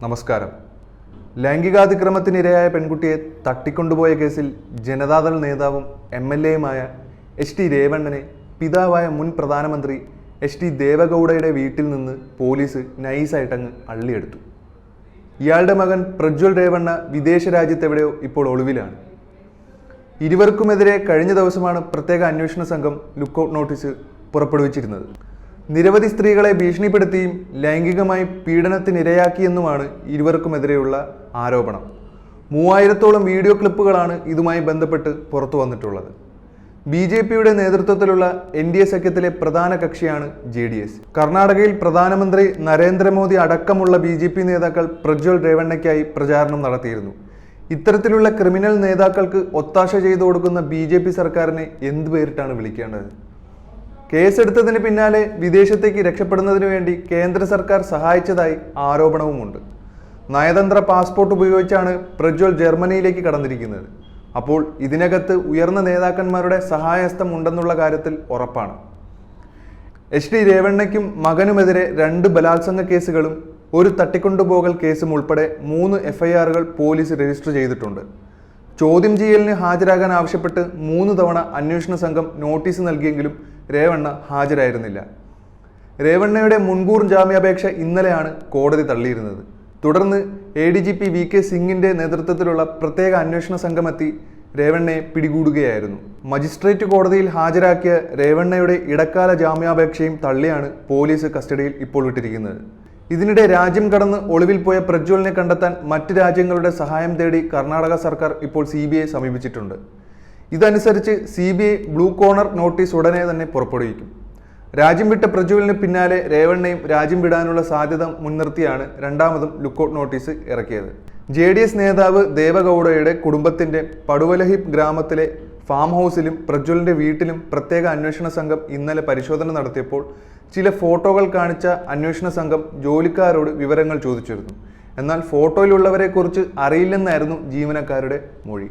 നമസ്കാരം. ലൈംഗികാതിക്രമത്തിനിരയായ പെൺകുട്ടിയെ തട്ടിക്കൊണ്ടുപോയ കേസിൽ ജനതാദൾ നേതാവും MLAയുമായ HT രേവണ്ണനെ പിതാവായ മുൻ പ്രധാനമന്ത്രി HT ദേവഗൌഡയുടെ വീട്ടിൽ നിന്ന് പോലീസ് നൈസായിട്ടങ്ങ് അള്ളിയെടുത്തു. ഇയാളുടെ മകൻ പ്രജ്വൽ രേവണ്ണ വിദേശ രാജ്യത്തെവിടെയോ ഇപ്പോൾ ഒളിവിലാണ്. ഇരുവർക്കുമെതിരെ കഴിഞ്ഞ ദിവസമാണ് പ്രത്യേക അന്വേഷണ സംഘം ലുക്കൌട്ട് നോട്ടീസ് പുറപ്പെടുവിച്ചിരുന്നത്. നിരവധി സ്ത്രീകളെ ഭീഷണിപ്പെടുത്തിയും ലൈംഗികമായി പീഡനത്തിനിരയാക്കിയെന്നുമാണ് ഇരുവർക്കുമെതിരെയുള്ള ആരോപണം. 3000-ഓളം വീഡിയോ ക്ലിപ്പുകളാണ് ഇതുമായി ബന്ധപ്പെട്ട് പുറത്തു വന്നിട്ടുള്ളത്. BJPയുടെ നേതൃത്വത്തിലുള്ള NDA സഖ്യത്തിലെ പ്രധാന കക്ഷിയാണ് JDS. കർണാടകയിൽ പ്രധാനമന്ത്രി നരേന്ദ്രമോദി അടക്കമുള്ള BJP നേതാക്കൾ പ്രജ്വൽ രേവണ്ണയ്ക്കായി പ്രചാരണം നടത്തിയിരുന്നു. ഇത്തരത്തിലുള്ള ക്രിമിനൽ നേതാക്കൾക്ക് ഒത്താശ ചെയ്തു കൊടുക്കുന്ന BJP സർക്കാരിനെ എന്ത് പേരിട്ടാണ് വിളിക്കേണ്ടത്? കേസെടുത്തതിന് പിന്നാലെ വിദേശത്തേക്ക് രക്ഷപ്പെടുന്നതിന് വേണ്ടി കേന്ദ്ര സർക്കാർ സഹായിച്ചതായി ആരോപണവുമുണ്ട്. നയതന്ത്ര പാസ്പോർട്ട് ഉപയോഗിച്ചാണ് പ്രജ്വൽ ജർമ്മനിയിലേക്ക് കടന്നിരിക്കുന്നത്. അപ്പോൾ ഇതിനകത്ത് ഉയർന്ന നേതാക്കന്മാരുടെ സഹായഹസ്തം ഉണ്ടെന്നുള്ള കാര്യത്തിൽ ഉറപ്പാണ്. HT രേവണ്ണയ്ക്കും മകനുമെതിരെ 2 ബലാത്സംഗ കേസുകളും ഒരു തട്ടിക്കൊണ്ടുപോകൽ കേസും ഉൾപ്പെടെ 3 FIRകൾ പോലീസ് രജിസ്റ്റർ ചെയ്തിട്ടുണ്ട്. ചോദ്യം ചെയ്യലിന് ഹാജരാകാൻ ആവശ്യപ്പെട്ട് 3 തവണ അന്വേഷണ സംഘം നോട്ടീസ് നൽകിയെങ്കിലും രേവണ്ണ ഹാജരായിരുന്നില്ല. രേവണ്ണയുടെ മുൻകൂർ ജാമ്യാപേക്ഷ ഇന്നലെയാണ് കോടതി തള്ളിയിരുന്നത്. തുടർന്ന് ADGP VK സിംഗിന്റെ നേതൃത്വത്തിലുള്ള പ്രത്യേക അന്വേഷണ സംഘമെത്തി രേവണ്ണയെ പിടികൂടുകയായിരുന്നു. മജിസ്ട്രേറ്റ് കോടതിയിൽ ഹാജരാക്കിയ രേവണ്ണയുടെ ഇടക്കാല ജാമ്യാപേക്ഷയും തള്ളിയാണ് പോലീസ് കസ്റ്റഡിയിൽ ഇപ്പോൾ വിട്ടിരിക്കുന്നത്. ഇതിനിടെ രാജ്യം കടന്ന് ഒളിവിൽ പോയ പ്രജ്വലിനെ കണ്ടെത്താൻ മറ്റ് രാജ്യങ്ങളുടെ സഹായം തേടി കർണാടക സർക്കാർ ഇപ്പോൾ CBI സമീപിച്ചിട്ടുണ്ട്. ഇതനുസരിച്ച് CBI ബ്ലൂ കോർണർ നോട്ടീസ് ഉടനെ തന്നെ പുറപ്പെടുവിക്കും. രാജ്യം വിട്ട പ്രജ്വലിന് പിന്നാലെ രേവണ്ണയും രാജ്യം വിടാനുള്ള സാധ്യത മുൻനിർത്തിയാണ് രണ്ടാമതും ലുക്കൌട്ട് നോട്ടീസ് ഇറക്കിയത്. JDS നേതാവ് ദേവഗൌഡയുടെ കുടുംബത്തിന്റെ പടുവലഹിബ് ഗ്രാമത്തിലെ ഫാം ഹൗസിലും പ്രജ്വലിന്റെ വീട്ടിലും പ്രത്യേക അന്വേഷണ സംഘം ഇന്നലെ പരിശോധന നടത്തിയപ്പോൾ ചില ഫോട്ടോകൾ കാണിച്ച അന്വേഷണ സംഘം ജോലിക്കാരോട് വിവരങ്ങൾ ചോദിച്ചിരുന്നു. എന്നാൽ ഫോട്ടോയിലുള്ളവരെക്കുറിച്ച് അറിയില്ലെന്നായിരുന്നു ജീവനക്കാരുടെ മൊഴി.